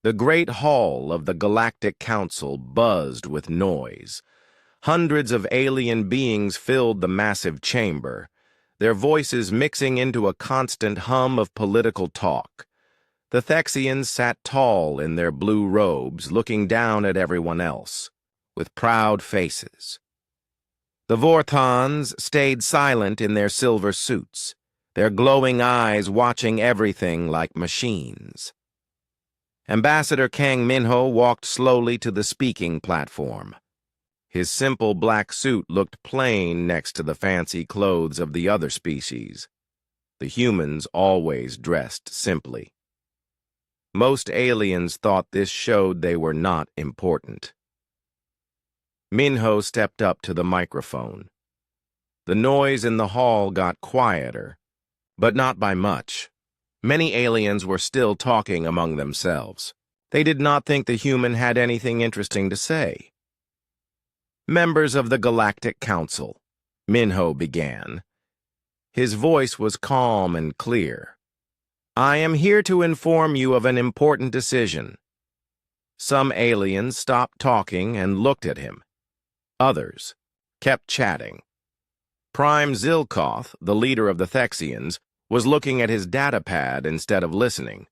The great hall of the Galactic Council buzzed with noise. Hundreds of alien beings filled the massive chamber, their voices mixing into a constant hum of political talk. The Thexians sat tall in their blue robes, looking down at everyone else, with proud faces. The Vorthons stayed silent in their silver suits, their glowing eyes watching everything like machines. Ambassador Kang Minho walked slowly to the speaking platform. His simple black suit looked plain next to the fancy clothes of the other species. The humans always dressed simply. Most aliens thought this showed they were not important. Minho stepped up to the microphone. The noise in the hall got quieter, but not by much. Many aliens were still talking among themselves. They did not think the human had anything interesting to say. Members of the Galactic Council, Minho began. His voice was calm and clear. I am here to inform you of an important decision. Some aliens stopped talking and looked at him. Others kept chatting. Prime Zilkoth, the leader of the Thexians, was looking at his datapad instead of listening.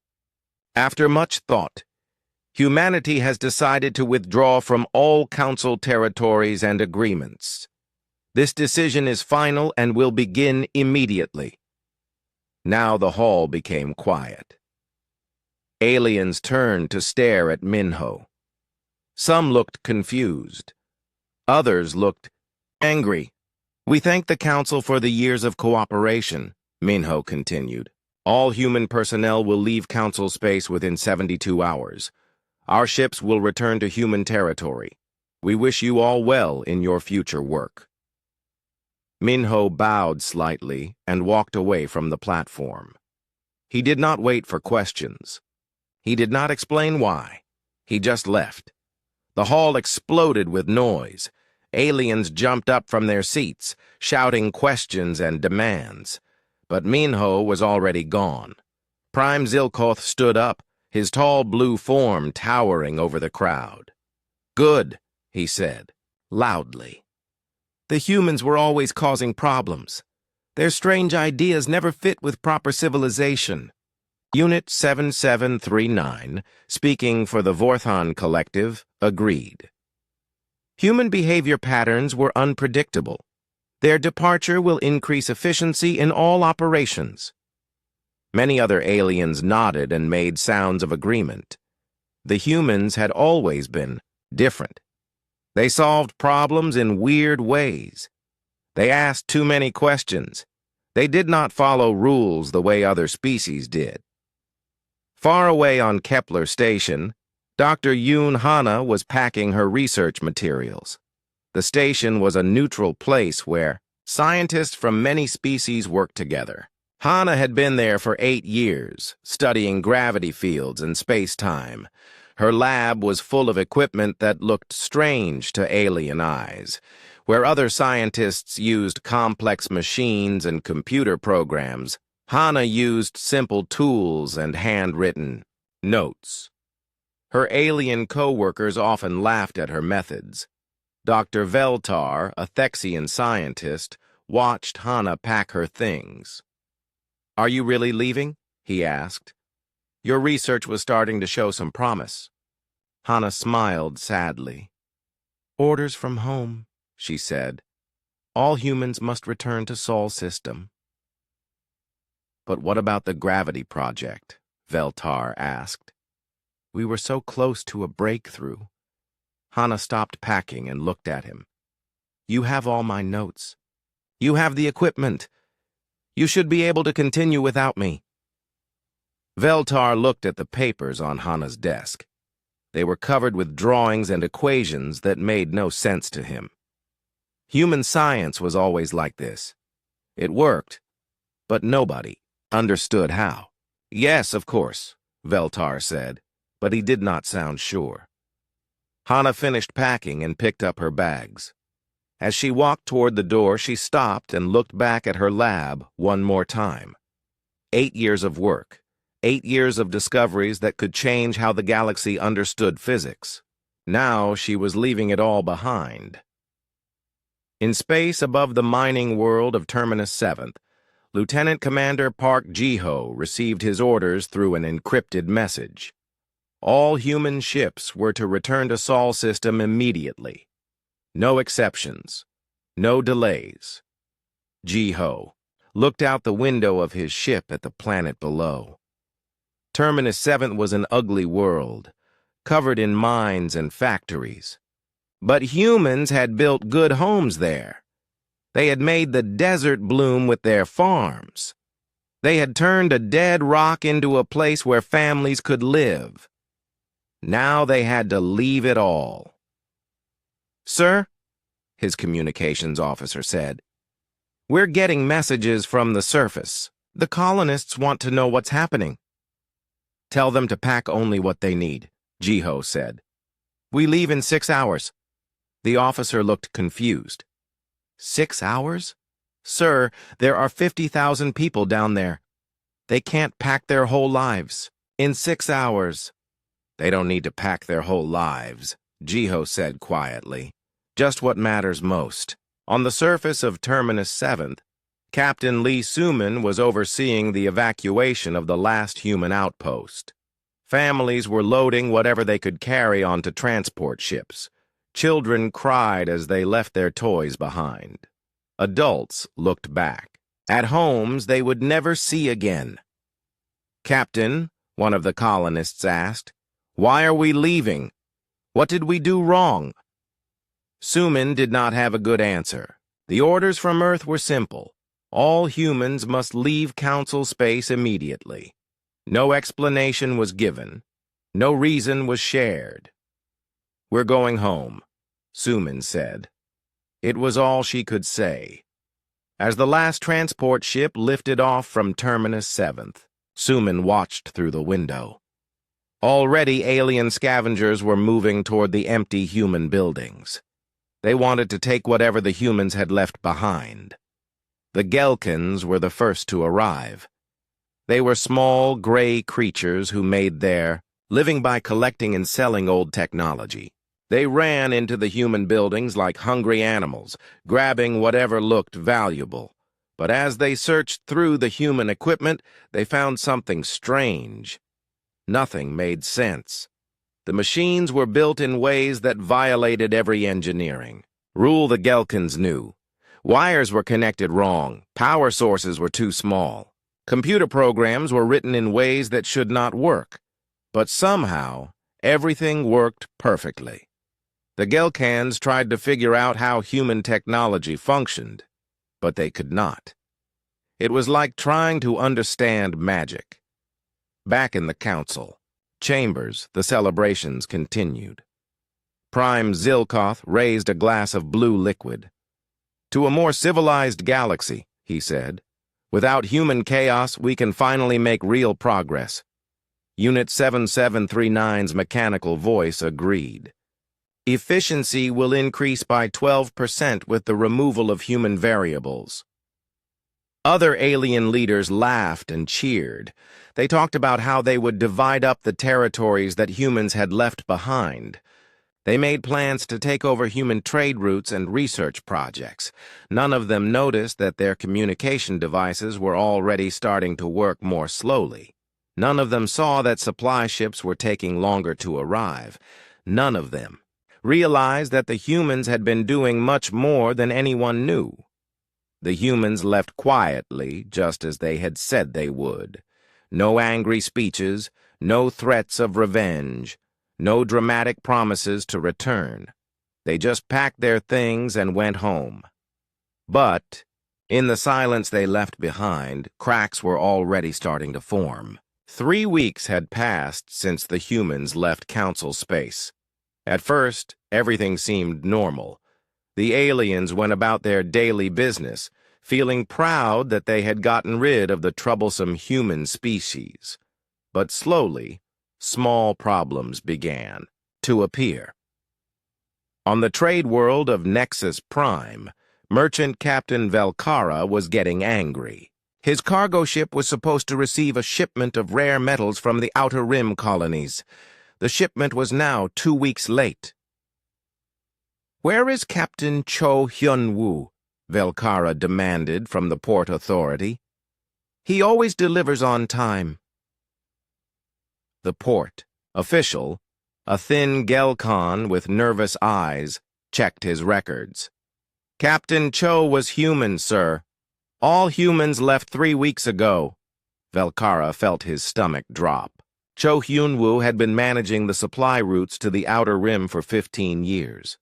After much thought, humanity has decided to withdraw from all Council territories and agreements. This decision is final and will begin immediately. Now the hall became quiet. Aliens turned to stare at Minho. Some looked confused. Others looked angry. We thank the Council for the years of cooperation, Minho continued. All human personnel will leave Council space within 72 hours. Our ships will return to human territory. We wish you all well in your future work. Minho bowed slightly and walked away from the platform. He did not wait for questions. He did not explain why. He just left. The hall exploded with noise. Aliens jumped up from their seats, shouting questions and demands. But Minho was already gone. Prime Zilkoth stood up, his tall blue form towering over the crowd. Good, he said, loudly. The humans were always causing problems. Their strange ideas never fit with proper civilization. Unit 7739, speaking for the Vorthon Collective, agreed. Human behavior patterns were unpredictable. Their departure will increase efficiency in all operations. Many other aliens nodded and made sounds of agreement. The humans had always been different. They solved problems in weird ways. They asked too many questions. They did not follow rules the way other species did. Far away on Kepler Station, Dr. Yoon Hana was packing her research materials. The station was a neutral place where scientists from many species worked together. Hana had been there for 8 years, studying gravity fields and space-time. Her lab was full of equipment that looked strange to alien eyes. Where other scientists used complex machines and computer programs, Hana used simple tools and handwritten notes. Her alien co-workers often laughed at her methods. Dr. Veltar, a Thexian scientist, watched Hana pack her things. Are you really leaving? He asked. Your research was starting to show some promise. Hana smiled sadly. Orders from home, she said. All humans must return to Sol system. But what about the gravity project? Veltar asked. We were so close to a breakthrough. Hana stopped packing and looked at him. You have all my notes. You have the equipment. You should be able to continue without me. Veltar looked at the papers on Hana's desk. They were covered with drawings and equations that made no sense to him. Human science was always like this. It worked, but nobody understood how. Yes, of course, Veltar said, but he did not sound sure. Hana finished packing and picked up her bags. As she walked toward the door, she stopped and looked back at her lab one more time. 8 years of work, 8 years of discoveries that could change how the galaxy understood physics. Now she was leaving it all behind. In space above the mining world of Terminus 7th, Lieutenant Commander Park Ji-ho received his orders through an encrypted message. All human ships were to return to Sol system immediately. No exceptions. No delays. Ji-ho looked out the window of his ship at the planet below. Terminus 7 was an ugly world, covered in mines and factories. But humans had built good homes there. They had made the desert bloom with their farms. They had turned a dead rock into a place where families could live. Now they had to leave it all. "Sir," his communications officer said, "we're getting messages from the surface. The colonists want to know what's happening." "Tell them to pack only what they need," Ji-ho said. "We leave in 6 hours." The officer looked confused. 6 hours? "Sir, there are 50,000 people down there. They can't pack their whole lives. In 6 hours. "They don't need to pack their whole lives," Ji-ho said quietly. "Just what matters most." On the surface of Terminus 7th, Captain Lee Suman was overseeing the evacuation of the last human outpost. Families were loading whatever they could carry onto transport ships. Children cried as they left their toys behind. Adults looked back at homes they would never see again. "Captain," one of the colonists asked, "why are we leaving? What did we do wrong?" Suman did not have a good answer. The orders from Earth were simple. All humans must leave Council space immediately. No explanation was given. No reason was shared. "We're going home," Suman said. It was all she could say. As the last transport ship lifted off from Terminus 7th, Suman watched through the window. Already alien scavengers were moving toward the empty human buildings. They wanted to take whatever the humans had left behind. The Gelkins were the first to arrive. They were small, gray creatures who made their living by collecting and selling old technology. They ran into the human buildings like hungry animals, grabbing whatever looked valuable. But as they searched through the human equipment, they found something strange. Nothing made sense. The machines were built in ways that violated every engineering rule the Gelkins knew. Wires were connected wrong. Power sources were too small. Computer programs were written in ways that should not work. But somehow, everything worked perfectly. The Gelkans tried to figure out how human technology functioned, but they could not. It was like trying to understand magic. Back in the Council chambers, the celebrations continued. Prime Zilkoth raised a glass of blue liquid. "To a more civilized galaxy," he said. "Without human chaos, we can finally make real progress." Unit 7739's mechanical voice agreed. "Efficiency will increase by 12% with the removal of human variables." Other alien leaders laughed and cheered. They talked about how they would divide up the territories that humans had left behind. They made plans to take over human trade routes and research projects. None of them noticed that their communication devices were already starting to work more slowly. None of them saw that supply ships were taking longer to arrive. None of them realized that the humans had been doing much more than anyone knew. The humans left quietly, just as they had said they would. No angry speeches, no threats of revenge, no dramatic promises to return. They just packed their things and went home. But, in the silence they left behind, cracks were already starting to form. 3 weeks had passed since the humans left Council space. At first, everything seemed normal. The aliens went about their daily business, feeling proud that they had gotten rid of the troublesome human species. But slowly, small problems began to appear. On the trade world of Nexus Prime, Merchant Captain Velkara was getting angry. His cargo ship was supposed to receive a shipment of rare metals from the Outer Rim colonies. The shipment was now 2 weeks late. "Where is Captain Cho Hyun-woo?" Velkara demanded from the port authority. "He always delivers on time." The port official, a thin Gelkon with nervous eyes, checked his records. "Captain Cho was human, sir. All humans left 3 weeks ago." Velkara felt his stomach drop. Cho Hyun-woo had been managing the supply routes to the Outer Rim for 15 years.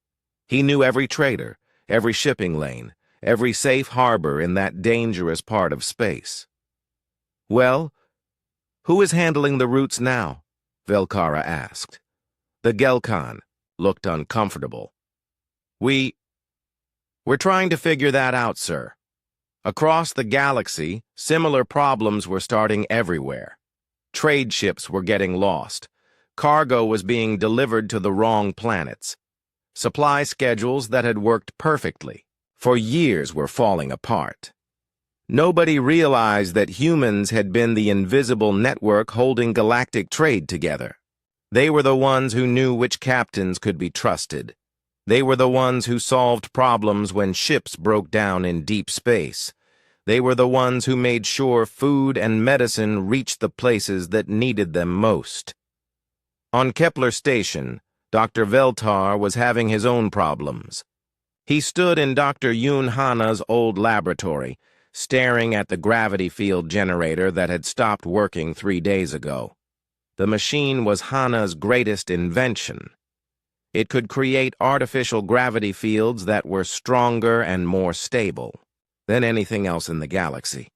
He knew every trader, every shipping lane, every safe harbor in that dangerous part of space. "Well, who is handling the routes now?" Velkara asked. The Gelkan looked uncomfortable. We're trying to figure that out, sir. Across the galaxy, similar problems were starting everywhere. Trade ships were getting lost. Cargo was being delivered to the wrong planets. Supply schedules that had worked perfectly for years were falling apart. Nobody realized that humans had been the invisible network holding galactic trade together. They were the ones who knew which captains could be trusted. They were the ones who solved problems when ships broke down in deep space. They were the ones who made sure food and medicine reached the places that needed them most. On Kepler Station, Dr. Veltar was having his own problems. He stood in Dr. Yoon Hana's old laboratory, staring at the gravity field generator that had stopped working 3 days ago. The machine was Hana's greatest invention. It could create artificial gravity fields that were stronger and more stable than anything else in the galaxy.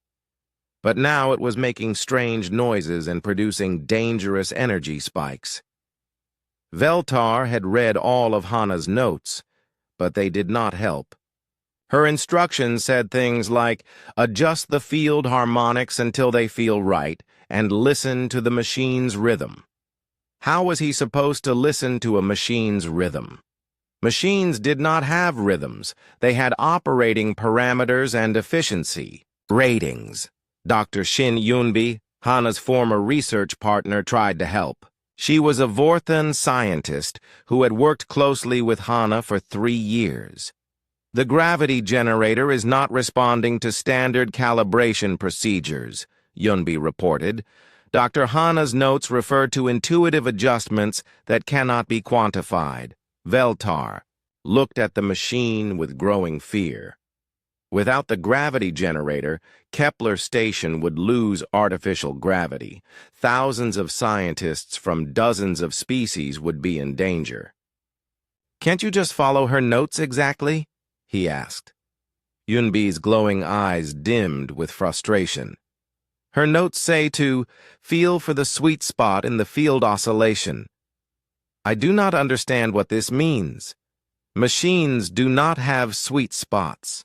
But now it was making strange noises and producing dangerous energy spikes. Veltar had read all of Hana's notes, but they did not help. Her instructions said things like, adjust the field harmonics until they feel right, and listen to the machine's rhythm. How was he supposed to listen to a machine's rhythm? Machines did not have rhythms. They had operating parameters and efficiency ratings. Dr. Shin Yunbi, Hana's former research partner, tried to help. She was a Vorthan scientist who had worked closely with Hana for 3 years. The gravity generator is not responding to standard calibration procedures, Yunbi reported. Dr. Hana's notes refer to intuitive adjustments that cannot be quantified. Veltar looked at the machine with growing fear. Without the gravity generator, Kepler Station would lose artificial gravity. Thousands of scientists from dozens of species would be in danger. "Can't you just follow her notes exactly?" he asked. Yunbi's glowing eyes dimmed with frustration. "Her notes say to feel for the sweet spot in the field oscillation." "I do not understand what this means. Machines do not have sweet spots."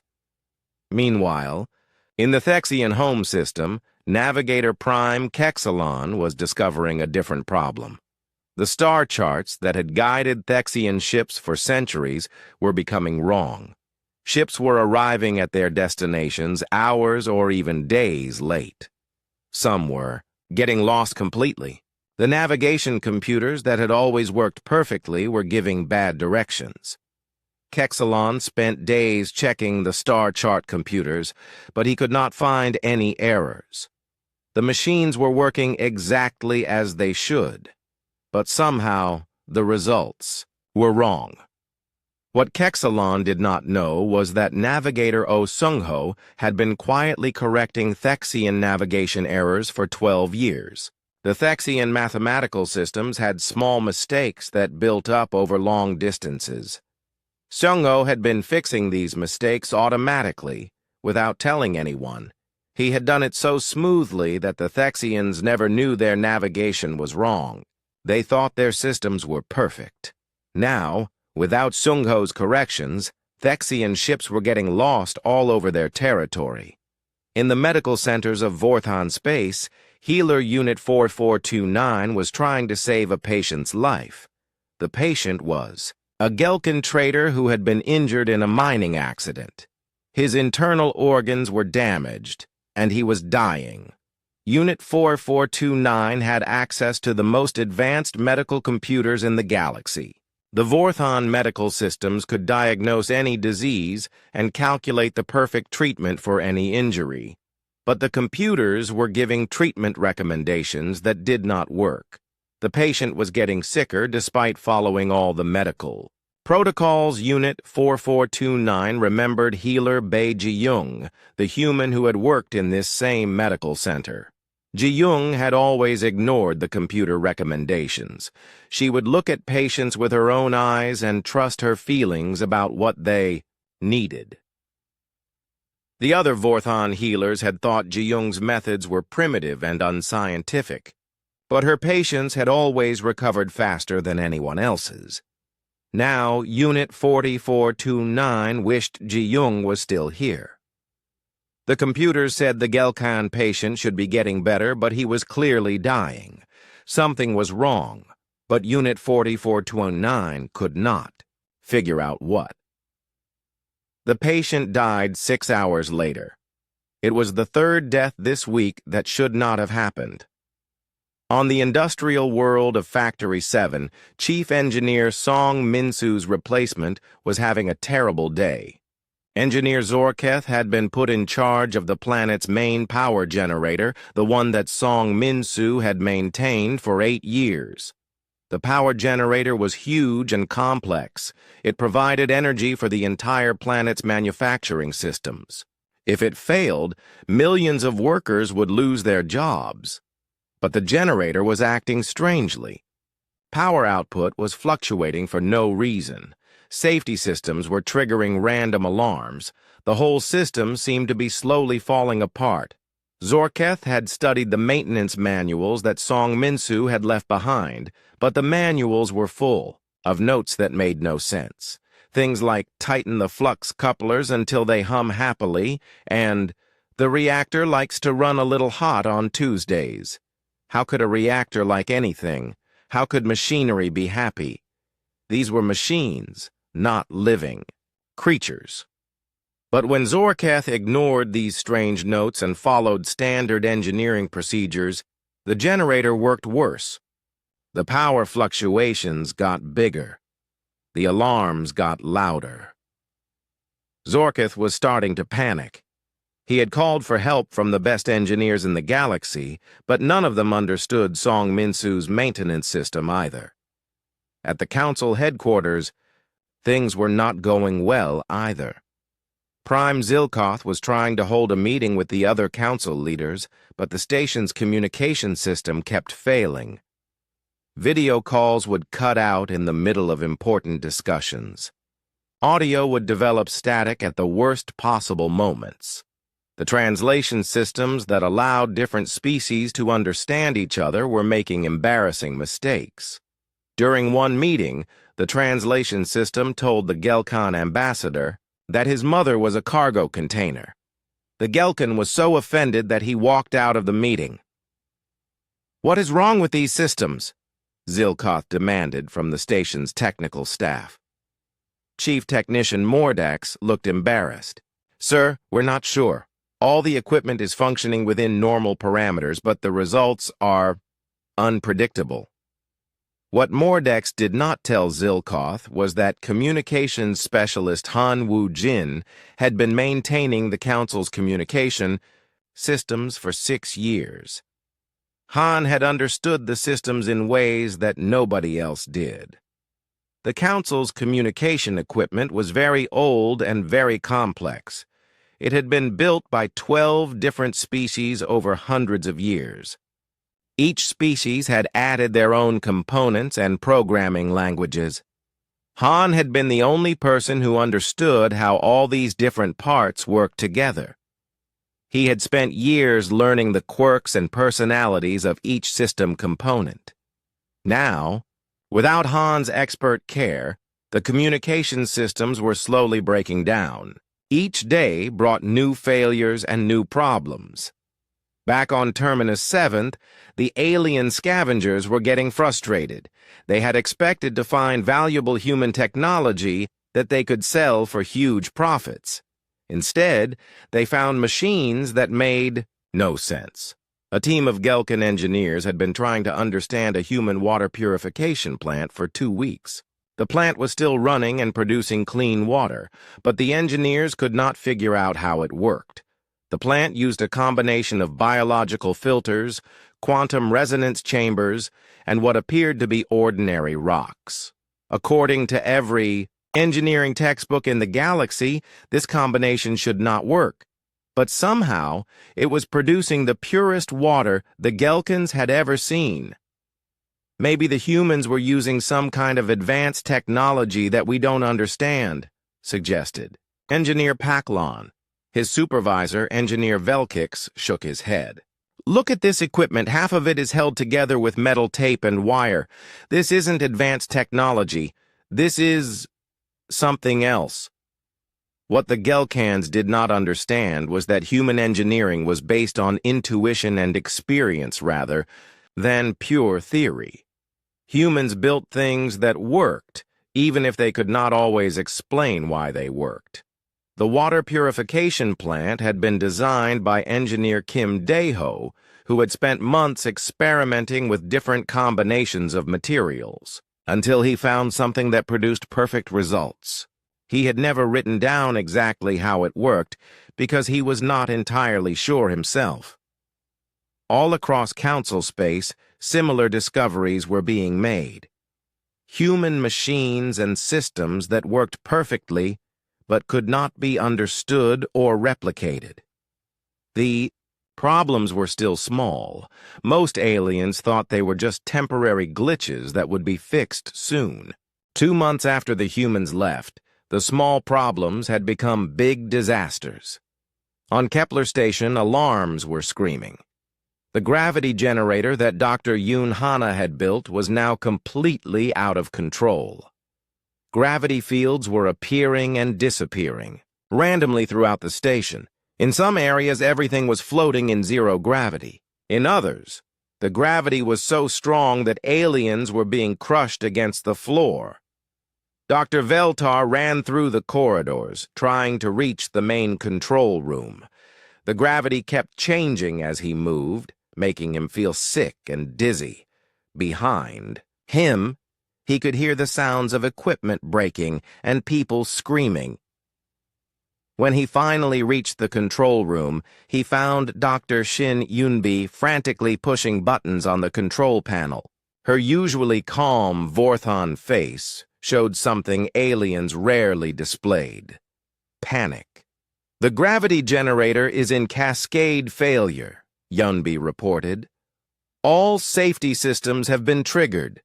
Meanwhile, in the Thexian home system, Navigator Prime Kexalon was discovering a different problem. The star charts that had guided Thexian ships for centuries were becoming wrong. Ships were arriving at their destinations hours or even days late. Some were getting lost completely. The navigation computers that had always worked perfectly were giving bad directions. Kexalon spent days checking the star chart computers, but he could not find any errors. The machines were working exactly as they should, but somehow the results were wrong. What Kexalon did not know was that Navigator Oh Sung-ho had been quietly correcting Thexian navigation errors for 12 years. The Thexian mathematical systems had small mistakes that built up over long distances. Sung-ho had been fixing these mistakes automatically, without telling anyone. He had done it so smoothly that the Thexians never knew their navigation was wrong. They thought their systems were perfect. Now, without Sung-ho's corrections, Thexian ships were getting lost all over their territory. In the medical centers of Vorthan space, Healer Unit 4429 was trying to save a patient's life. The patient was a Gelkan trader who had been injured in a mining accident. His internal organs were damaged. and he was dying. Unit 4429 had access to the most advanced medical computers in the galaxy. The Vorthon medical systems could diagnose any disease and calculate the perfect treatment for any injury. But the computers were giving treatment recommendations that did not work. The patient was getting sicker despite following all the medical protocols. Unit 4429 remembered healer Bei Ji-young, the human who had worked in this same medical center. Ji-young had always ignored the computer recommendations. She would look at patients with her own eyes and trust her feelings about what they needed. The other Vorthon healers had thought Ji-young's methods were primitive and unscientific, but her patients had always recovered faster than anyone else's. Now, Unit 4429 wished Ji-young was still here. The computers said the Gelkan patient should be getting better, but he was clearly dying. Something was wrong, but Unit 4429 could not figure out what. The patient died 6 hours later. It was the third death this week that should not have happened. On the industrial world of Factory 7, Chief Engineer Song Min-soo's replacement was having a terrible day. Engineer Zorketh had been put in charge of the planet's main power generator, the one that Song Min-soo had maintained for 8 years. The power generator was huge and complex. It provided energy for the entire planet's manufacturing systems. If it failed, millions of workers would lose their jobs. But the generator was acting strangely. Power output was fluctuating for no reason. Safety systems were triggering random alarms. The whole system seemed to be slowly falling apart. Zorketh had studied the maintenance manuals that Song Min-soo had left behind, but the manuals were full of notes that made no sense. Things like tighten the flux couplers until they hum happily, and the reactor likes to run a little hot on Tuesdays. How could a reactor like anything? How could machinery be happy? These were machines, not living creatures. But when Zorketh ignored these strange notes and followed standard engineering procedures, the generator worked worse. The power fluctuations got bigger. The alarms got louder. Zorketh was starting to panic. He had called for help from the best engineers in the galaxy, but none of them understood Song Min-soo's maintenance system either. At the council headquarters, things were not going well either. Prime Zilkoth was trying to hold a meeting with the other council leaders, but the station's communication system kept failing. Video calls would cut out in the middle of important discussions. Audio would develop static at the worst possible moments. The translation systems that allowed different species to understand each other were making embarrassing mistakes. During one meeting, the translation system told the Gelkan ambassador that his mother was a cargo container. The Gelkan was so offended that he walked out of the meeting. "What is wrong with these systems?" Zilkoth demanded from the station's technical staff. Chief Technician Mordax looked embarrassed. "Sir, we're not sure. All the equipment is functioning within normal parameters, but the results are unpredictable." What Mordax did not tell Zilkoth was that communications specialist Han Woo-jin had been maintaining the Council's communication systems for 6 years. Han had understood the systems in ways that nobody else did. The Council's communication equipment was very old and very complex. It had been built by 12 different species over hundreds of years. Each species had added their own components and programming languages. Han had been the only person who understood how all these different parts worked together. He had spent years learning the quirks and personalities of each system component. Now, without Han's expert care, the communication systems were slowly breaking down. Each day brought new failures and new problems. Back on Terminus 7th, the alien scavengers were getting frustrated. They had expected to find valuable human technology that they could sell for huge profits. Instead, they found machines that made no sense. A team of Gelkin engineers had been trying to understand a human water purification plant for 2 weeks. The plant was still running and producing clean water, but the engineers could not figure out how it worked. The plant used a combination of biological filters, quantum resonance chambers, and what appeared to be ordinary rocks. According to every engineering textbook in the galaxy, this combination should not work. But somehow, it was producing the purest water the Gelkins had ever seen. Maybe the humans were using some kind of advanced technology that we don't understand, suggested Engineer Paklon. His supervisor, Engineer Velkix, shook his head. Look at this equipment. Half of it is held together with metal tape and wire. This isn't advanced technology. This is something else. What the Gelkans did not understand was that human engineering was based on intuition and experience rather than pure theory. Humans built things that worked, even if they could not always explain why they worked. The water purification plant had been designed by engineer Kim Daeho, who had spent months experimenting with different combinations of materials, until he found something that produced perfect results. He had never written down exactly how it worked because he was not entirely sure himself. All across Council space, similar discoveries were being made. Human machines and systems that worked perfectly but could not be understood or replicated. The problems were still small. Most aliens thought they were just temporary glitches that would be fixed soon. 2 months after the humans left, the small problems had become big disasters. On Kepler Station, alarms were screaming. The gravity generator that Dr. Yoon Hana had built was now completely out of control. Gravity fields were appearing and disappearing, randomly throughout the station. In some areas, everything was floating in zero gravity. In others, the gravity was so strong that aliens were being crushed against the floor. Dr. Veltar ran through the corridors, trying to reach the main control room. The gravity kept changing as he moved, making him feel sick and dizzy. Behind him, he could hear the sounds of equipment breaking and people screaming. When he finally reached the control room, he found Dr. Shin Yunbi frantically pushing buttons on the control panel. Her usually calm Vorthon face showed something aliens rarely displayed: panic. The gravity generator is in cascade failure, Yunbi reported. All safety systems have been triggered,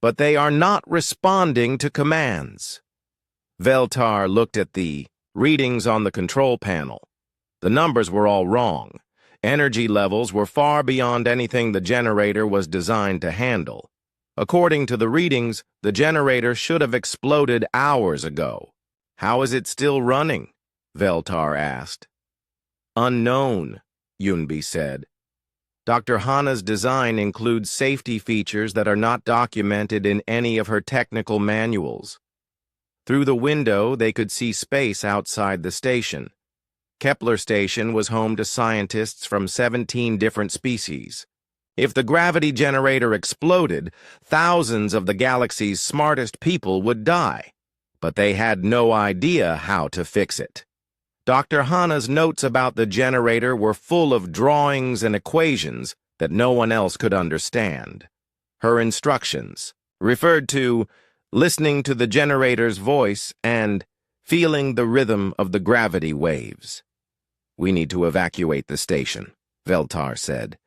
but they are not responding to commands. Veltar looked at the readings on the control panel. The numbers were all wrong. Energy levels were far beyond anything the generator was designed to handle. According to the readings, the generator should have exploded hours ago. How is it still running? Veltar asked. Unknown, Yunbi said. Dr. Hana's design includes safety features that are not documented in any of her technical manuals. Through the window, they could see space outside the station. Kepler Station was home to scientists from 17 different species. If the gravity generator exploded, thousands of the galaxy's smartest people would die. But they had no idea how to fix it. Dr. Hana's notes about the generator were full of drawings and equations that no one else could understand. Her instructions referred to listening to the generator's voice and feeling the rhythm of the gravity waves. We need to evacuate the station, Veltar said.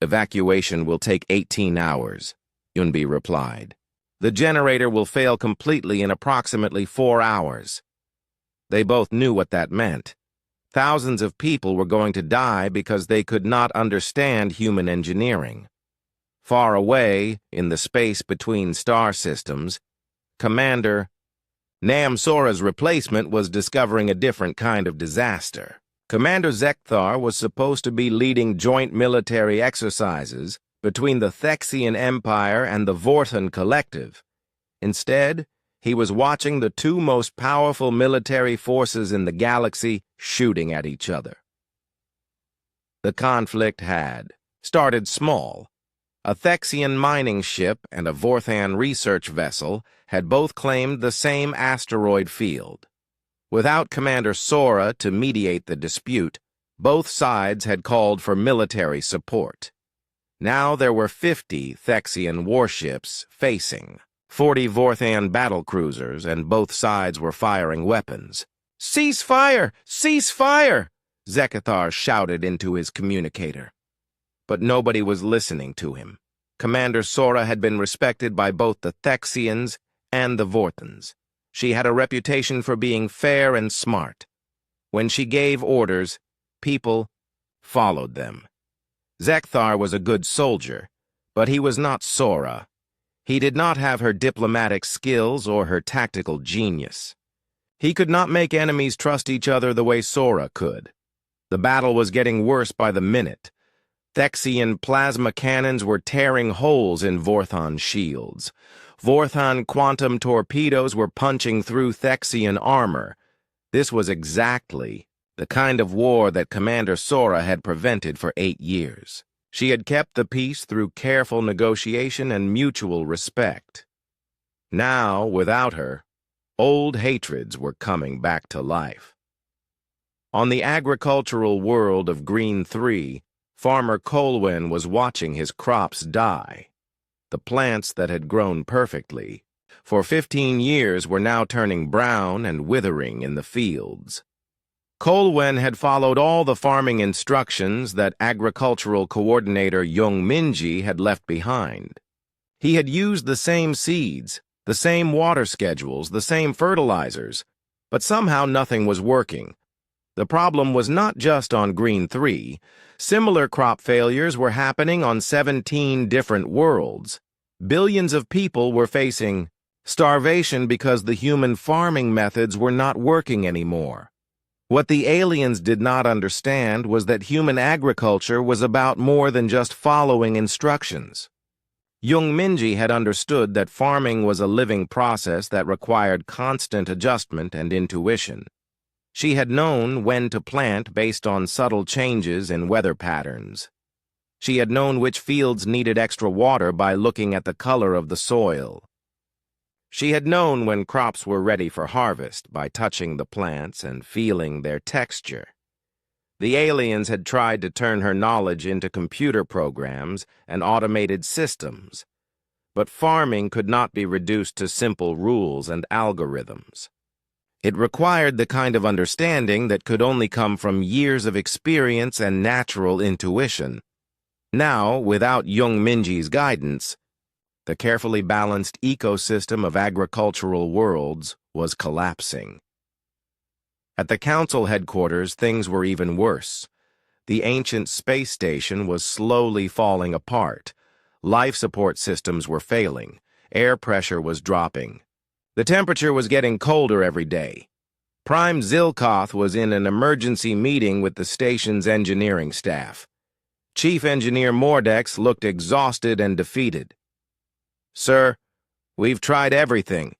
Evacuation will take 18 hours, Yunbi replied. The generator will fail completely in approximately 4 hours. They both knew what that meant. Thousands of people were going to die because they could not understand human engineering. Far away, in the space between star systems, Commander Namsora's replacement was discovering a different kind of disaster. Commander Zekthar was supposed to be leading joint military exercises between the Thexian Empire and the Vorton Collective. Instead, He was watching the two most powerful military forces in the galaxy shooting at each other. The conflict had started small. A Thexian mining ship and a Vorthan research vessel had both claimed the same asteroid field. Without Commander Sora to mediate the dispute, both sides had called for military support. Now there were 50 Thexian warships facing 40 Vorthan battlecruisers, and both sides were firing weapons. "Cease fire! Cease fire!" Zekathar shouted into his communicator. But nobody was listening to him. Commander Sora had been respected by both the Thexians and the Vorthans. She had a reputation for being fair and smart. When she gave orders, people followed them. Zekathar was a good soldier, but he was not Sora. He did not have her diplomatic skills or her tactical genius. He could not make enemies trust each other the way Sora could. The battle was getting worse by the minute. Thexian plasma cannons were tearing holes in Vorthan shields. Vorthan quantum torpedoes were punching through Thexian armor. This was exactly the kind of war that Commander Sora had prevented for 8 years. She had kept the peace through careful negotiation and mutual respect. Now, without her, old hatreds were coming back to life. On the agricultural world of Green 3, Farmer Colwyn was watching his crops die. The plants that had grown perfectly for 15 years were now turning brown and withering in the fields. Colwyn had followed all the farming instructions that agricultural coordinator Young Minji had left behind. He had used the same seeds, the same water schedules, the same fertilizers, but somehow nothing was working. The problem was not just on Green 3. Similar crop failures were happening on 17 different worlds. Billions of people were facing starvation because the human farming methods were not working anymore. What the aliens did not understand was that human agriculture was about more than just following instructions. Young Minji had understood that farming was a living process that required constant adjustment and intuition. She had known when to plant based on subtle changes in weather patterns. She had known which fields needed extra water by looking at the color of the soil. She had known when crops were ready for harvest by touching the plants and feeling their texture. The aliens had tried to turn her knowledge into computer programs and automated systems, but farming could not be reduced to simple rules and algorithms. It required the kind of understanding that could only come from years of experience and natural intuition. Now, without Young Minji's guidance, the carefully balanced ecosystem of agricultural worlds was collapsing. At the council headquarters, things were even worse. The ancient space station was slowly falling apart. Life support systems were failing. Air pressure was dropping. The temperature was getting colder every day. Prime Zilkoth was in an emergency meeting with the station's engineering staff. Chief Engineer Mordex looked exhausted and defeated. "Sir, we've tried everything,"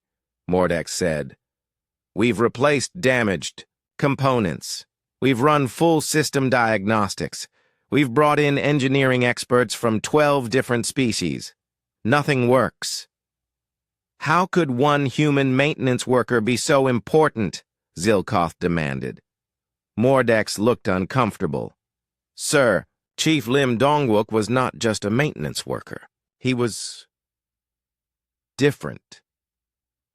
Mordex said. "We've replaced damaged components. We've run full system diagnostics. We've brought in engineering experts from 12 different species. Nothing works." "How could one human maintenance worker be so important?" Zilkoth demanded. Mordex looked uncomfortable. "Sir, Chief Lim Dongwook was not just a maintenance worker. He was different.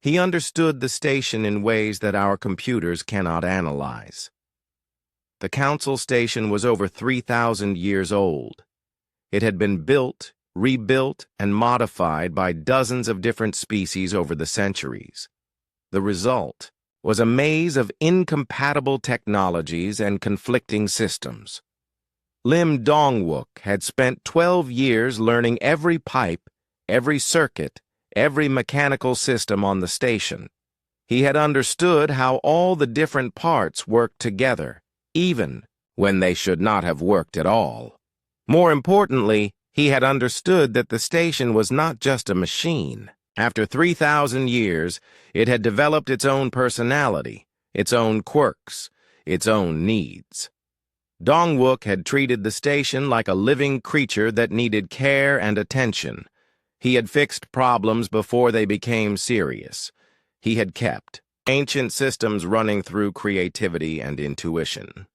He understood the station in ways that our computers cannot analyze. The council station was over 3,000 years old. It had been built, rebuilt, and modified by dozens of different species over the centuries. The result was a maze of incompatible technologies and conflicting systems. Lim Dongwook had spent 12 years learning every pipe, every circuit, every mechanical system on the station. He had understood how all the different parts worked together, even when they should not have worked at all. More importantly, he had understood that the station was not just a machine. After 3,000 years, it had developed its own personality, its own quirks, its own needs. Dongwook had treated the station like a living creature that needed care and attention. He had fixed problems before they became serious. He had kept ancient systems running through creativity and intuition.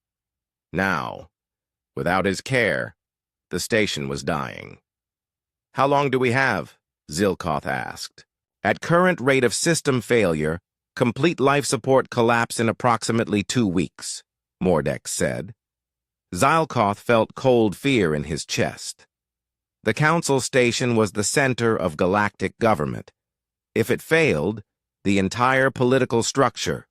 Now, without his care, the station was dying. "How long do we have?" Zilkoth asked. "At current rate of system failure, complete life support collapse in approximately 2 weeks," Mordex said. Zilkoth felt cold fear in his chest. The Council Station was the center of galactic government. If it failed, the entire political structure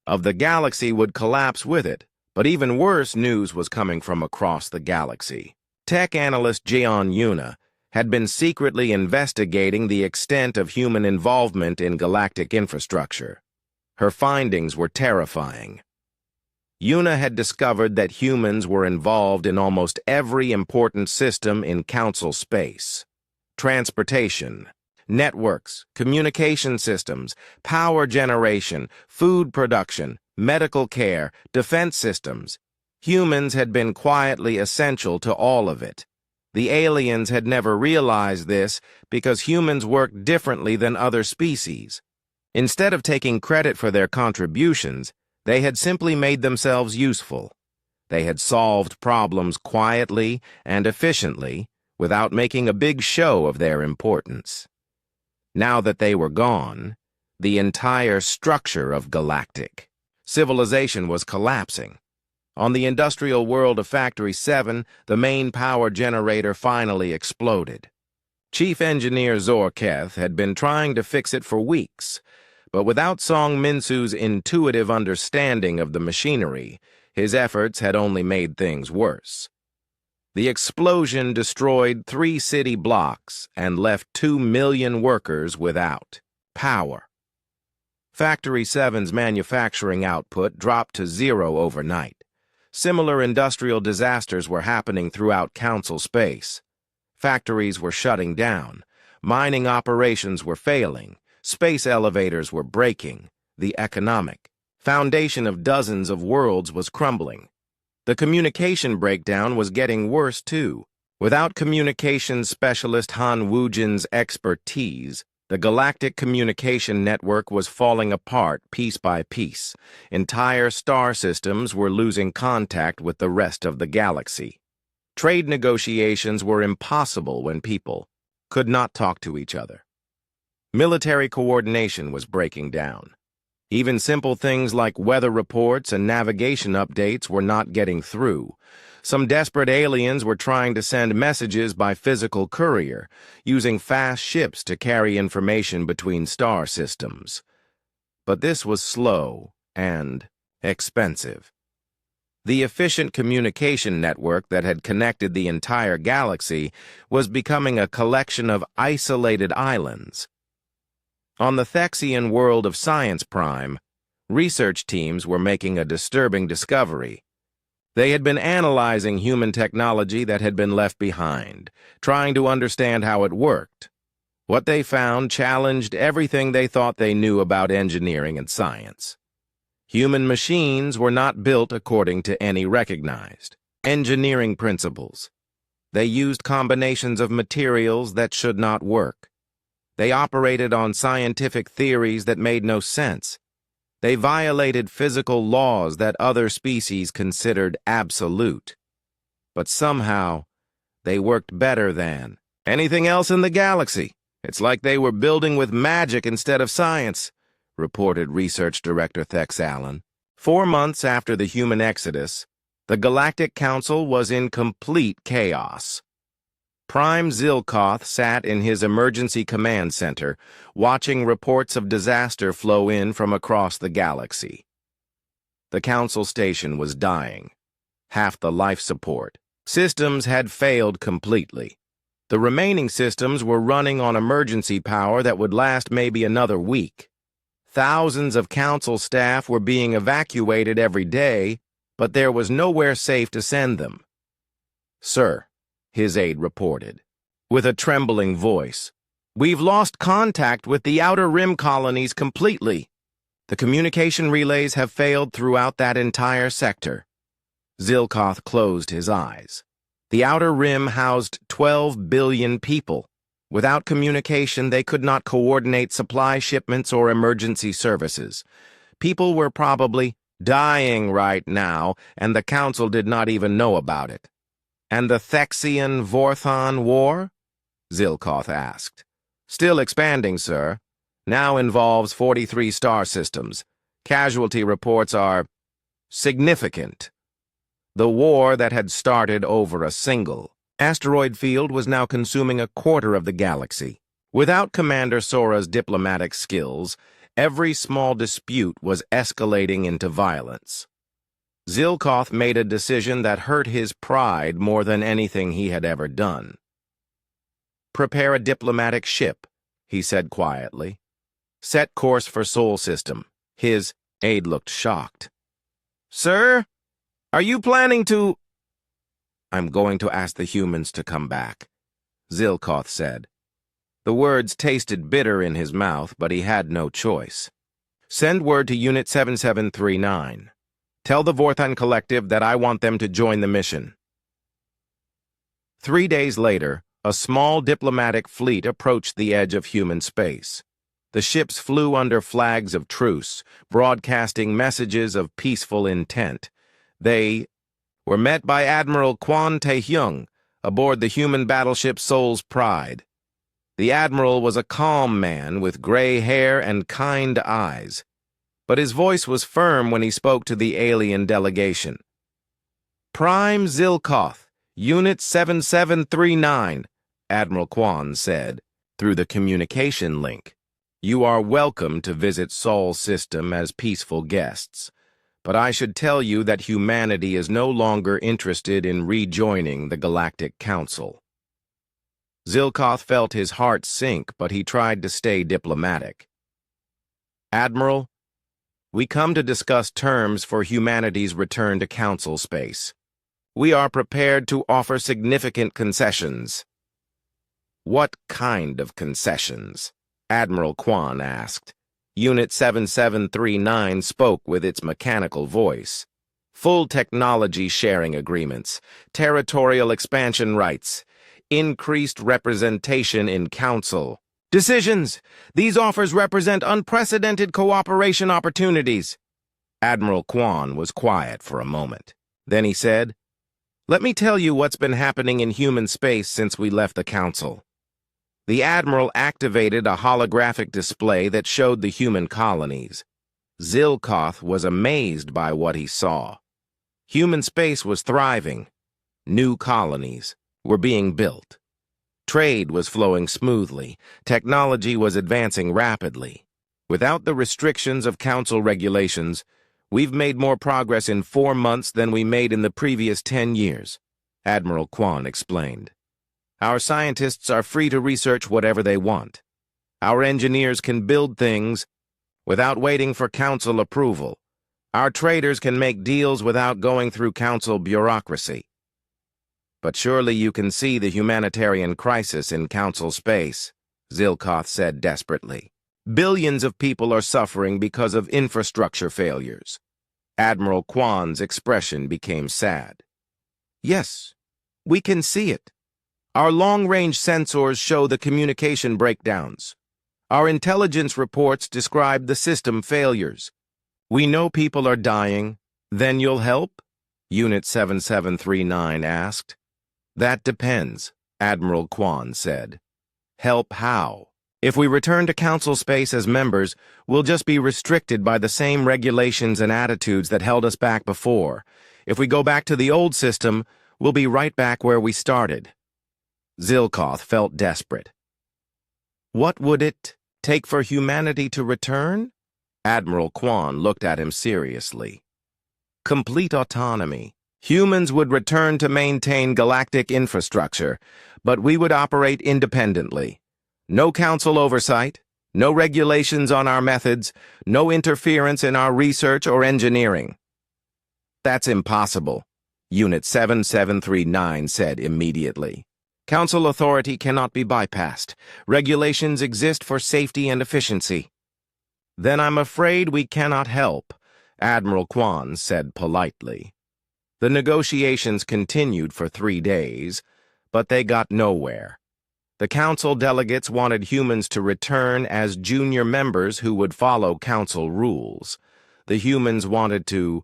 of the galaxy would collapse with it, but even worse news was coming from across the galaxy. Tech analyst Jeon Yuna had been secretly investigating the extent of human involvement in galactic infrastructure. Her findings were terrifying. Yuna had discovered that humans were involved in almost every important system in Council space. Transportation, networks, communication systems, power generation, food production, medical care, defense systems. Humans had been quietly essential to all of it. The aliens had never realized this because humans worked differently than other species. Instead of taking credit for their contributions, they had simply made themselves useful. They had solved problems quietly and efficiently without making a big show of their importance. Now that they were gone, the entire structure of galactic civilization was collapsing. On the industrial world of Factory 7, the main power generator finally exploded. Chief Engineer Zorketh had been trying to fix it for weeks, but without Song Minsu's intuitive understanding of the machinery, his efforts had only made things worse. The explosion destroyed 3 city blocks and left 2 million workers without power. Factory 7's manufacturing output dropped to 0 overnight. Similar industrial disasters were happening throughout Council space. Factories were shutting down, mining operations were failing, space elevators were breaking, the economic foundation of dozens of worlds was crumbling. The communication breakdown was getting worse too. Without communications specialist Han Woojin's expertise, the galactic communication network was falling apart piece by piece. Entire star systems were losing contact with the rest of the galaxy. Trade negotiations were impossible when people could not talk to each other. Military coordination was breaking down. Even simple things like weather reports and navigation updates were not getting through. Some desperate aliens were trying to send messages by physical courier, using fast ships to carry information between star systems. But this was slow and expensive. The efficient communication network that had connected the entire galaxy was becoming a collection of isolated islands. On the Thexian world of Science Prime, research teams were making a disturbing discovery. They had been analyzing human technology that had been left behind, trying to understand how it worked. What they found challenged everything they thought they knew about engineering and science. Human machines were not built according to any recognized engineering principles. They used combinations of materials that should not work. They operated on scientific theories that made no sense. They violated physical laws that other species considered absolute. But somehow, they worked better than anything else in the galaxy. It's like they were building with magic instead of science, reported Research Director Thex Allen. 4 months after the human exodus, the Galactic Council was in complete chaos. Prime Zilkoth sat in his emergency command center, watching reports of disaster flow in from across the galaxy. The Council station was dying. Half the life support systems had failed completely. The remaining systems were running on emergency power that would last maybe another week. Thousands of Council staff were being evacuated every day, but there was nowhere safe to send them. "Sir," his aide reported, with a trembling voice, We've lost contact with the Outer Rim colonies completely. The communication relays have failed throughout that entire sector. Zilkoth closed his eyes. The Outer Rim housed 12 billion people. Without communication, they could not coordinate supply shipments or emergency services. People were probably dying right now, and the Council did not even know about it. And the Thexian-Vorthon War? Zilkoth asked. Still expanding, sir. Now involves 43 star systems. Casualty reports are significant. The war that had started over a single asteroid field was now consuming a quarter of the galaxy. Without Commander Sora's diplomatic skills, every small dispute was escalating into violence. Zilkoth made a decision that hurt his pride more than anything he had ever done. Prepare a diplomatic ship, he said quietly. Set course for Sol System. His aide looked shocked. Sir, are you planning to... I'm going to ask the humans to come back, Zilkoth said. The words tasted bitter in his mouth, but he had no choice. Send word to Unit 7739. Tell the Vorthon Collective that I want them to join the mission. 3 days later, a small diplomatic fleet approached the edge of human space. The ships flew under flags of truce, broadcasting messages of peaceful intent. They were met by Admiral Quan Tae-hyung aboard the human battleship Soul's Pride. The admiral was a calm man with gray hair and kind eyes, but his voice was firm when he spoke to the alien delegation. Prime Zilkoth, Unit 7739, Admiral Quan said, through the communication link. You are welcome to visit Sol System as peaceful guests, but I should tell you that humanity is no longer interested in rejoining the Galactic Council. Zilkoth felt his heart sink, but he tried to stay diplomatic. Admiral, we come to discuss terms for humanity's return to Council space. We are prepared to offer significant concessions. What kind of concessions? Admiral Quan asked. Unit 7739 spoke with its mechanical voice. Full technology sharing agreements, territorial expansion rights, increased representation in Council. Decisions! These offers represent unprecedented cooperation opportunities. Admiral Quan was quiet for a moment. Then he said, Let me tell you what's been happening in human space since we left the Council. The Admiral activated a holographic display that showed the human colonies. Zilkoth was amazed by what he saw. Human space was thriving. New colonies were being built. Trade was flowing smoothly. Technology was advancing rapidly. Without the restrictions of Council regulations, we've made more progress in 4 months than we made in the previous 10 years, Admiral Quan explained. Our scientists are free to research whatever they want. Our engineers can build things without waiting for Council approval. Our traders can make deals without going through Council bureaucracy. But surely you can see the humanitarian crisis in Council space, Zilkoth said desperately. Billions of people are suffering because of infrastructure failures. Admiral Quan's expression became sad. Yes, we can see it. Our long-range sensors show the communication breakdowns. Our intelligence reports describe the system failures. We know people are dying. Then you'll help? Unit 7739 asked. That depends, Admiral Quan said. Help how? If we return to Council space as members, we'll just be restricted by the same regulations and attitudes that held us back before. If we go back to the old system, we'll be right back where we started. Zilkoth felt desperate. What would it take for humanity to return? Admiral Quan looked at him seriously. Complete autonomy. Humans would return to maintain galactic infrastructure, but we would operate independently. No Council oversight, no regulations on our methods, no interference in our research or engineering. That's impossible, Unit 7739 said immediately. Council authority cannot be bypassed. Regulations exist for safety and efficiency. Then I'm afraid we cannot help, Admiral Kwan said politely. The negotiations continued for 3 days, but they got nowhere. The council delegates wanted humans to return as junior members who would follow council rules. The humans wanted to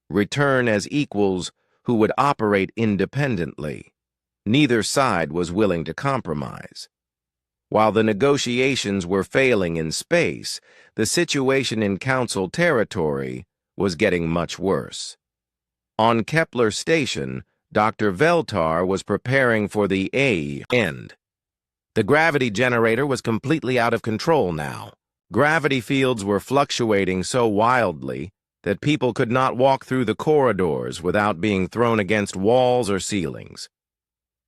return as equals who would operate independently. Neither side was willing to compromise. While the negotiations were failing in space, the situation in council territory was getting much worse. On Kepler Station, Dr. Veltar was preparing for the end. The gravity generator was completely out of control now. Gravity fields were fluctuating so wildly that people could not walk through the corridors without being thrown against walls or ceilings.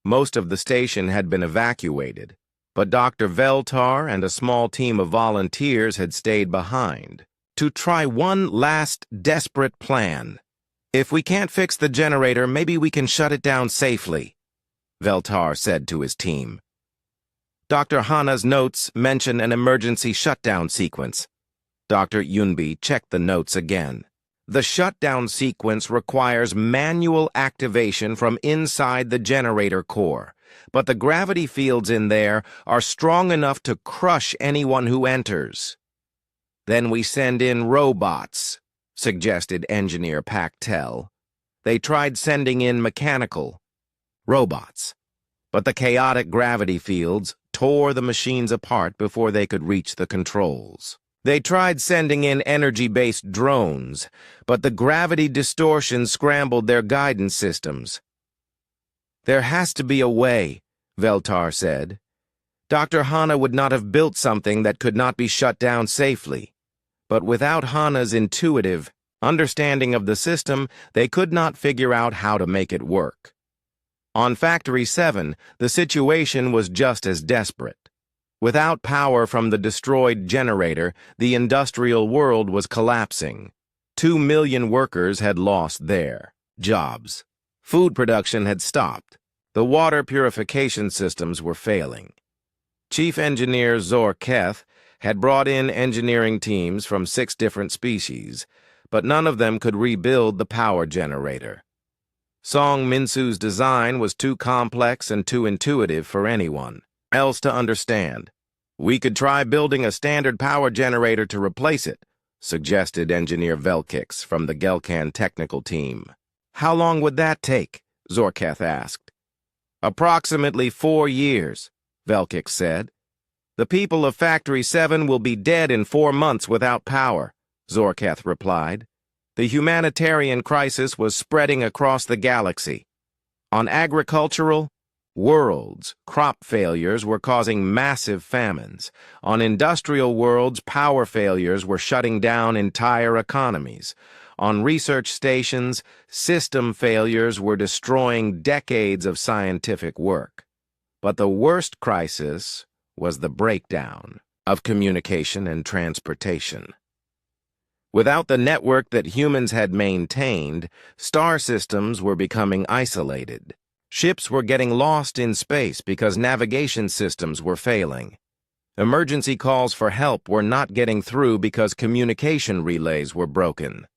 Most of the station had been evacuated, but Dr. Veltar and a small team of volunteers had stayed behind to try one last desperate plan. If we can't fix the generator, maybe we can shut it down safely, Veltar said to his team. Dr. Hana's notes mention an emergency shutdown sequence. Dr. Yunbi checked the notes again. The shutdown sequence requires manual activation from inside the generator core, but the gravity fields in there are strong enough to crush anyone who enters. Then we send in robots, suggested Engineer Pactel. They tried sending in mechanical robots, but the chaotic gravity fields tore the machines apart before they could reach the controls. They tried sending in energy-based drones, but the gravity distortion scrambled their guidance systems. There has to be a way, Veltar said. Dr. Hana would not have built something that could not be shut down safely. But without Hana's intuitive understanding of the system, they could not figure out how to make it work. On Factory 7, the situation was just as desperate. Without power from the destroyed generator, the industrial world was collapsing. 2 million workers had lost their jobs. Food production had stopped. The water purification systems were failing. Chief Engineer Zor Keth had brought in engineering teams from 6 different species, but none of them could rebuild the power generator. Song Minsu's design was too complex and too intuitive for anyone else to understand. We could try building a standard power generator to replace it, suggested Engineer Velkix from the Gelkan technical team. How long would that take? Zorketh asked. Approximately 4 years, Velkix said. The people of Factory 7 will be dead in 4 months without power, Zorketh replied. The humanitarian crisis was spreading across the galaxy. On agricultural worlds, crop failures were causing massive famines. On industrial worlds, power failures were shutting down entire economies. On research stations, system failures were destroying decades of scientific work. But the worst crisis was the breakdown of communication and transportation. Without the network that humans had maintained, star systems were becoming isolated. Ships were getting lost in space because navigation systems were failing. Emergency calls for help were not getting through because communication relays were broken.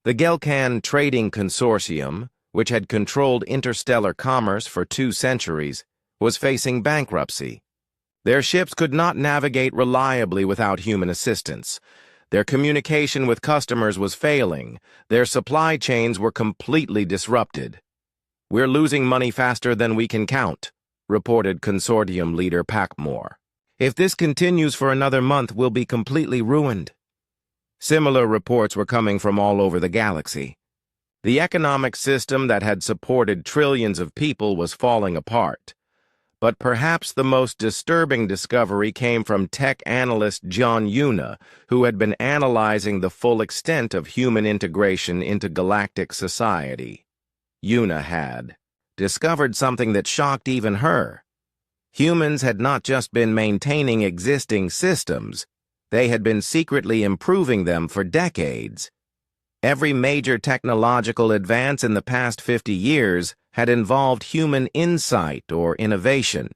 The Gelkan Trading Consortium, which had controlled interstellar commerce for 2 centuries, was facing bankruptcy. Their ships could not navigate reliably without human assistance. Their communication with customers was failing. Their supply chains were completely disrupted. We're losing money faster than we can count, reported consortium leader Packmore. If this continues for another month, we'll be completely ruined. Similar reports were coming from all over the galaxy. The economic system that had supported trillions of people was falling apart. But perhaps the most disturbing discovery came from tech analyst John Yuna, who had been analyzing the full extent of human integration into galactic society. Yuna had discovered something that shocked even her. Humans had not just been maintaining existing systems, they had been secretly improving them for decades. Every major technological advance in the past 50 years had involved human insight or innovation.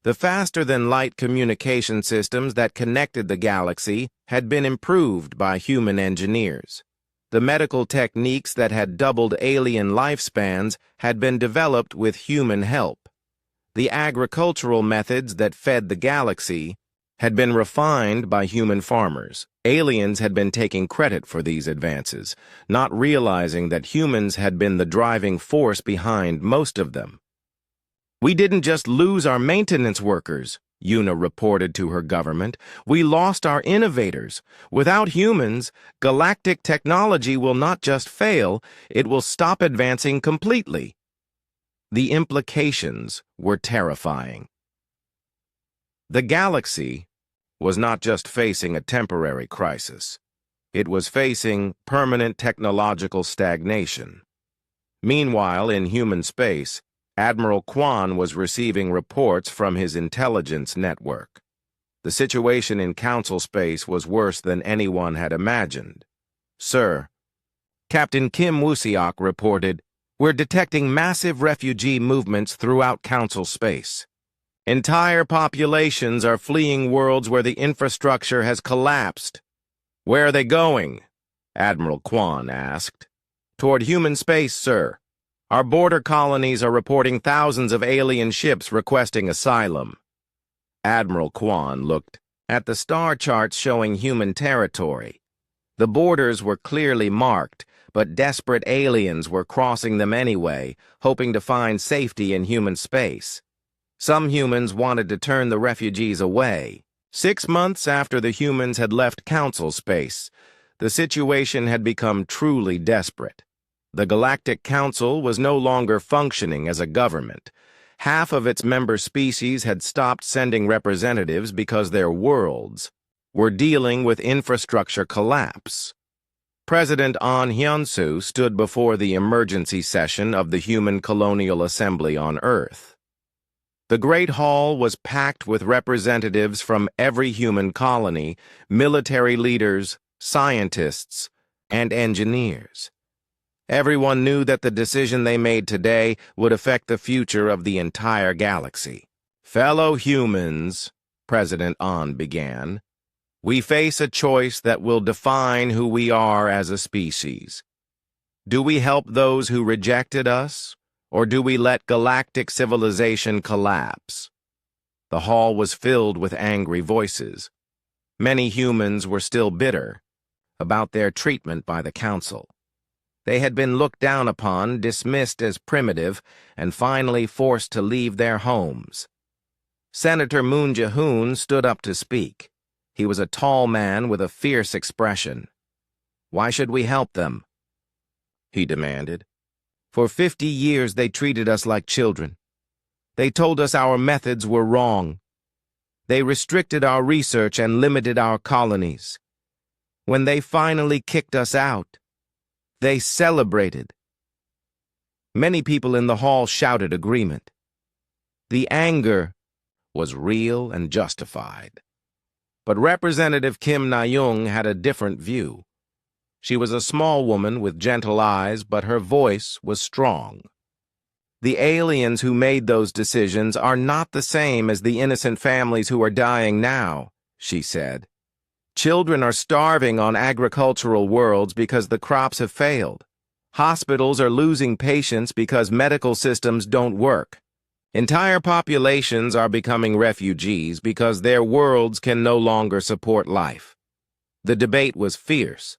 The faster-than-light communication systems that connected the galaxy had been improved by human engineers. The medical techniques that had doubled alien lifespans had been developed with human help. The agricultural methods that fed the galaxy had been refined by human farmers. Aliens had been taking credit for these advances, not realizing that humans had been the driving force behind most of them. "We didn't just lose our maintenance workers," Una reported to her government. "We lost our innovators. Without humans, galactic technology will not just fail, it will stop advancing completely." The implications were terrifying. The galaxy was not just facing a temporary crisis. It was facing permanent technological stagnation. Meanwhile, in human space, Admiral Kwan was receiving reports from his intelligence network. The situation in Council space was worse than anyone had imagined. "Sir," Captain Kim Woo-seok reported, "we're detecting massive refugee movements throughout Council space. Entire populations are fleeing worlds where the infrastructure has collapsed." "Where are they going?" Admiral Kwan asked. "Toward human space, sir. Our border colonies are reporting thousands of alien ships requesting asylum." Admiral Kwan looked at the star charts showing human territory. The borders were clearly marked, but desperate aliens were crossing them anyway, hoping to find safety in human space. Some humans wanted to turn the refugees away. 6 months after the humans had left Council space, the situation had become truly desperate. The Galactic Council was no longer functioning as a government. Half of its member species had stopped sending representatives because their worlds were dealing with infrastructure collapse. President Ahn Hyun-soo stood before the emergency session of the Human Colonial Assembly on Earth. The Great Hall was packed with representatives from every human colony, military leaders, scientists, and engineers. Everyone knew that the decision they made today would affect the future of the entire galaxy. "Fellow humans," President Ahn began, "we face a choice that will define who we are as a species. Do we help those who rejected us, or do we let galactic civilization collapse?" The hall was filled with angry voices. Many humans were still bitter about their treatment by the Council. They had been looked down upon, dismissed as primitive, and finally forced to leave their homes. Senator Moon Jae-hoon stood up to speak. He was a tall man with a fierce expression. "Why should we help them?" he demanded. "For 50 years they treated us like children. They told us our methods were wrong. They restricted our research and limited our colonies. When they finally kicked us out, they celebrated." Many people in the hall shouted agreement. The anger was real and justified. But Representative Kim Na-young had a different view. She was a small woman with gentle eyes, but her voice was strong. "The aliens who made those decisions are not the same as the innocent families who are dying now," she said. "Children are starving on agricultural worlds because the crops have failed. Hospitals are losing patients because medical systems don't work. Entire populations are becoming refugees because their worlds can no longer support life." The debate was fierce.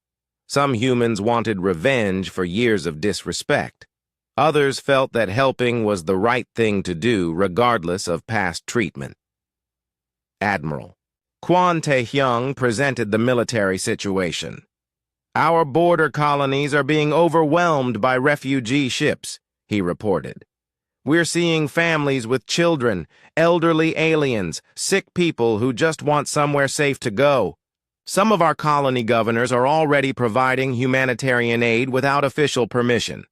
Some humans wanted revenge for years of disrespect. Others felt that helping was the right thing to do regardless of past treatment. Admiral Kwon Tae-hyung presented the military situation. "Our border colonies are being overwhelmed by refugee ships," he reported. "We're seeing families with children, elderly aliens, sick people who just want somewhere safe to go. Some of our colony governors are already providing humanitarian aid without official permission."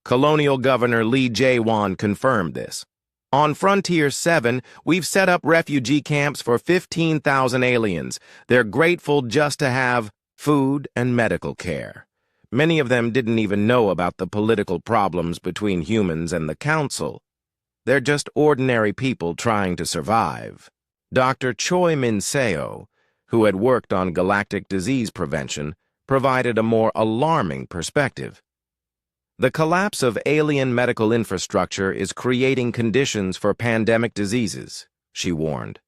Colonial Governor Lee Jae-won confirmed this. "On Frontier 7, we've set up refugee camps for 15,000 aliens. They're grateful just to have food and medical care. Many of them didn't even know about the political problems between humans and the Council. They're just ordinary people trying to survive. Dr. Choi Min-seo, who had worked on galactic disease prevention, provided a more alarming perspective. The collapse of alien medical infrastructure is creating conditions for pandemic diseases, she warned.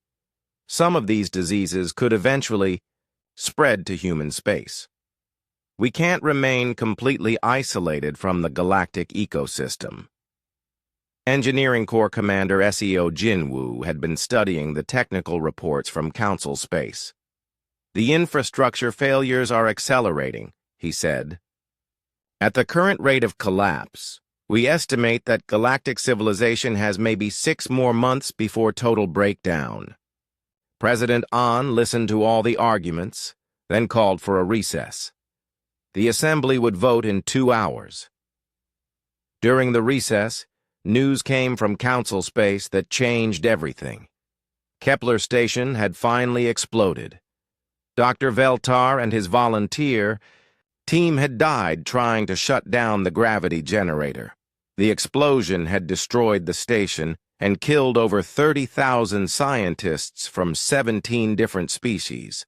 Some of these diseases could eventually spread to human space. We can't remain completely isolated from the galactic ecosystem. Engineering Corps Commander Seo Jinwoo had been studying the technical reports from Council space. The infrastructure failures are accelerating, he said. At the current rate of collapse, we estimate that galactic civilization has maybe 6 more months before total breakdown. President An listened to all the arguments, then called for a recess. The assembly would vote in 2 hours. During the recess, news came from Council space that changed everything. Kepler Station had finally exploded. Dr. Veltar and his volunteer team had died trying to shut down the gravity generator. The explosion had destroyed the station and killed over 30,000 scientists from 17 different species.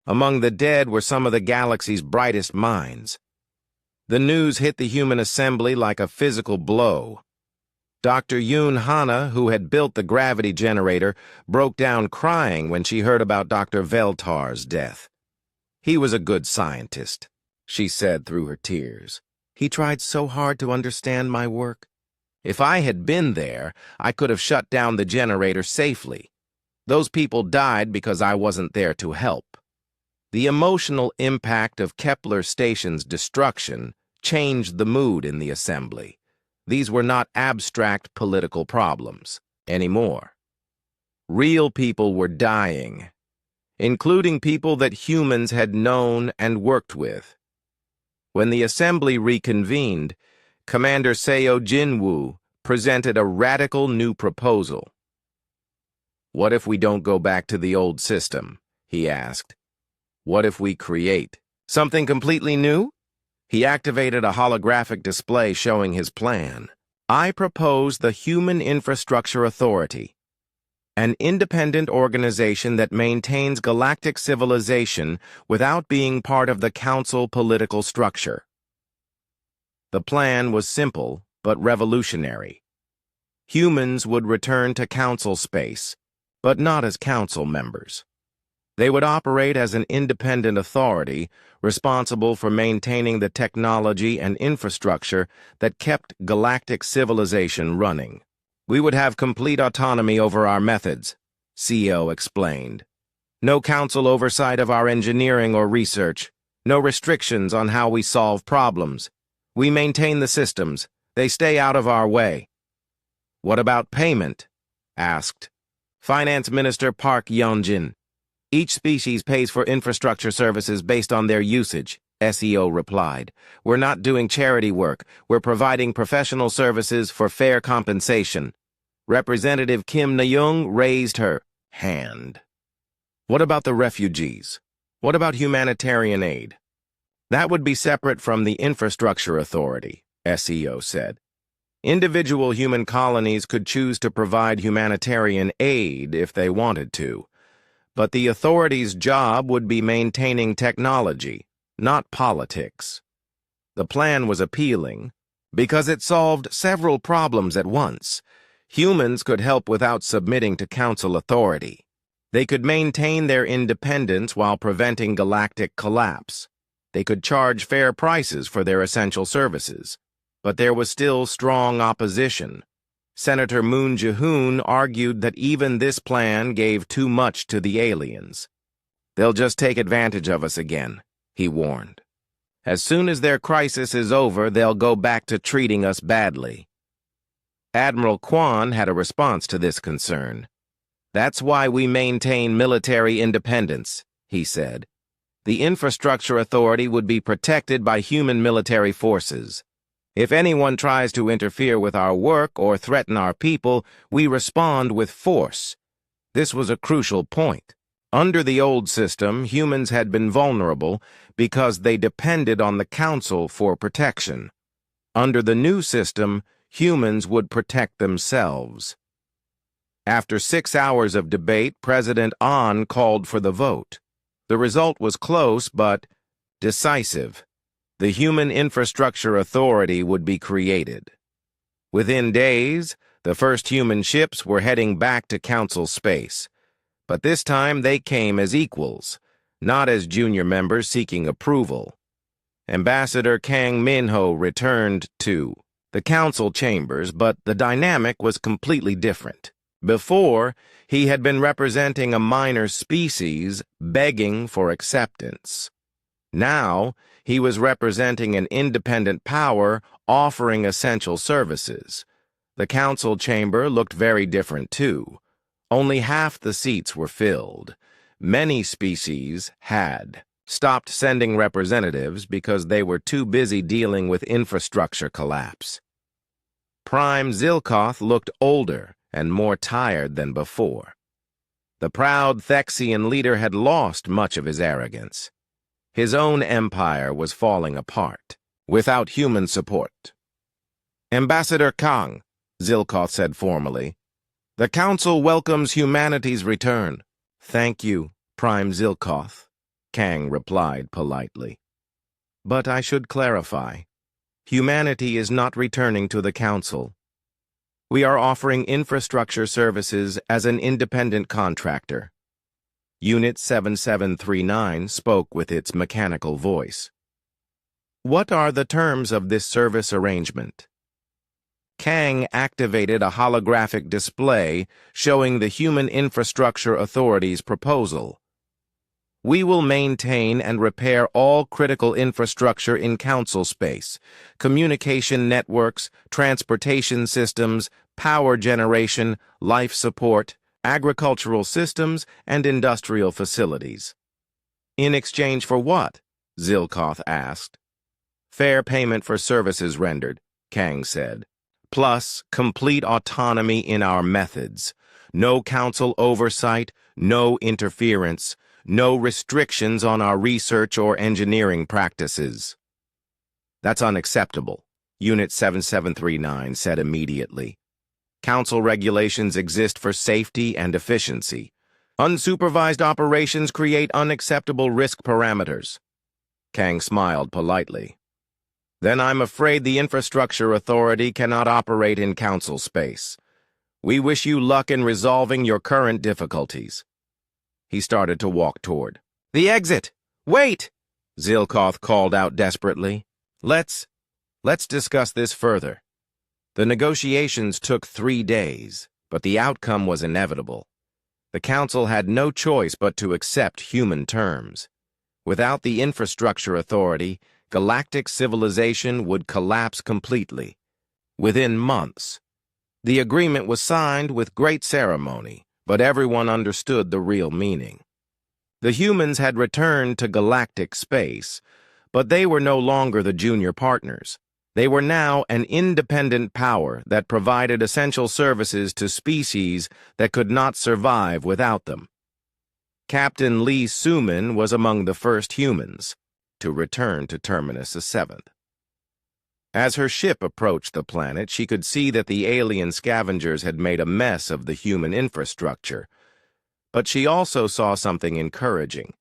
Among the dead were some of the galaxy's brightest minds. The news hit the human assembly like a physical blow. Dr. Yoon Hana, who had built the gravity generator, broke down crying when she heard about Dr. Veltar's death. He was a good scientist, she said through her tears. He tried so hard to understand my work. If I had been there, I could have shut down the generator safely. Those people died because I wasn't there to help. The emotional impact of Kepler Station's destruction changed the mood in the assembly. These were not abstract political problems anymore. Real people were dying, including people that humans had known and worked with. When the assembly reconvened, Commander Seo Jinwoo presented a radical new proposal. "What if we don't go back to the old system?" he asked. "What if we create something completely new?" He activated a holographic display showing his plan. "I propose the Human Infrastructure Authority, an independent organization that maintains galactic civilization without being part of the Council political structure." The plan was simple but revolutionary. Humans would return to Council space, but not as Council members. They would operate as an independent authority responsible for maintaining the technology and infrastructure that kept galactic civilization running. "We would have complete autonomy over our methods," CEO explained. "No Council oversight of our engineering or research. No restrictions on how we solve problems. We maintain the systems. They stay out of our way." "What about payment?" asked Finance Minister Park Yeonjin. "Each species pays for infrastructure services based on their usage," SEO replied. "We're not doing charity work. We're providing professional services for fair compensation." Representative Kim Na-young raised her hand. "What about the refugees? What about humanitarian aid?" "That would be separate from the Infrastructure Authority," SEO said. "Individual human colonies could choose to provide humanitarian aid if they wanted to. But the authority's job would be maintaining technology, not politics." The plan was appealing because it solved several problems at once. Humans could help without submitting to Council authority. They could maintain their independence while preventing galactic collapse. They could charge fair prices for their essential services. But there was still strong opposition. Senator Moon Jae-hoon argued that even this plan gave too much to the aliens. "They'll just take advantage of us again," he warned. "As soon as their crisis is over, they'll go back to treating us badly." Admiral Kwan had a response to this concern. "That's why we maintain military independence," he said. "The Infrastructure Authority would be protected by human military forces. If anyone tries to interfere with our work or threaten our people, we respond with force." This was a crucial point. Under the old system, humans had been vulnerable because they depended on the Council for protection. Under the new system, humans would protect themselves. After 6 hours of debate, President An called for the vote. The result was close but decisive. The Human Infrastructure Authority would be created. Within days, the first human ships were heading back to Council space. But this time they came as equals, not as junior members seeking approval. Ambassador Kang Minho returned to the Council chambers, but the dynamic was completely different. Before, he had been representing a minor species begging for acceptance. Now, he was representing an independent power offering essential services. The Council chamber looked very different too. Only half the seats were filled. Many species had stopped sending representatives because they were too busy dealing with infrastructure collapse. Prime Zilkoth looked older and more tired than before. The proud Thexian leader had lost much of his arrogance. His own empire was falling apart, without human support. "Ambassador Kang," Zilkoth said formally, "the Council welcomes humanity's return." "Thank you, Prime Zilkoth," Kang replied politely. "But I should clarify. Humanity is not returning to the Council. We are offering infrastructure services as an independent contractor." Unit 7739 spoke with its mechanical voice. "What are the terms of this service arrangement?" Kang activated a holographic display showing the Human Infrastructure Authority's proposal. "We will maintain and repair all critical infrastructure in Council space, communication networks, transportation systems, power generation, life support, agricultural systems, and industrial facilities." "In exchange for what?" Zilkoth asked. "Fair payment for services rendered," Kang said. "Plus complete autonomy in our methods. No Council oversight, no interference, no restrictions on our research or engineering practices." "That's unacceptable," Unit 7739 said immediately. "Council regulations exist for safety and efficiency. Unsupervised operations create unacceptable risk parameters." Kang smiled politely. "Then I'm afraid the Infrastructure Authority cannot operate in Council space. We wish you luck in resolving your current difficulties." He started to walk toward the exit. "Wait!" Zilkoth called out desperately. Let's discuss this further." The negotiations took 3 days, but the outcome was inevitable. The Council had no choice but to accept human terms. Without the Infrastructure Authority, galactic civilization would collapse completely. Within months, the agreement was signed with great ceremony, but everyone understood the real meaning. The humans had returned to galactic space, but they were no longer the junior partners. They were now an independent power that provided essential services to species that could not survive without them. Captain Lee Suman was among the first humans to return to Terminus 7th. As her ship approached the planet, she could see that the alien scavengers had made a mess of the human infrastructure. But she also saw something encouraging.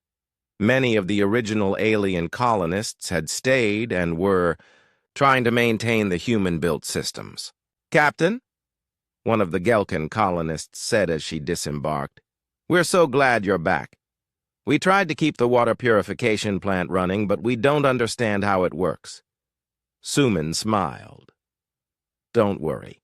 Many of the original alien colonists had stayed and were trying to maintain the human-built systems. "Captain," one of the Gelkan colonists said as she disembarked, "we're so glad you're back. We tried to keep the water purification plant running, but we don't understand how it works." Suman smiled. "Don't worry.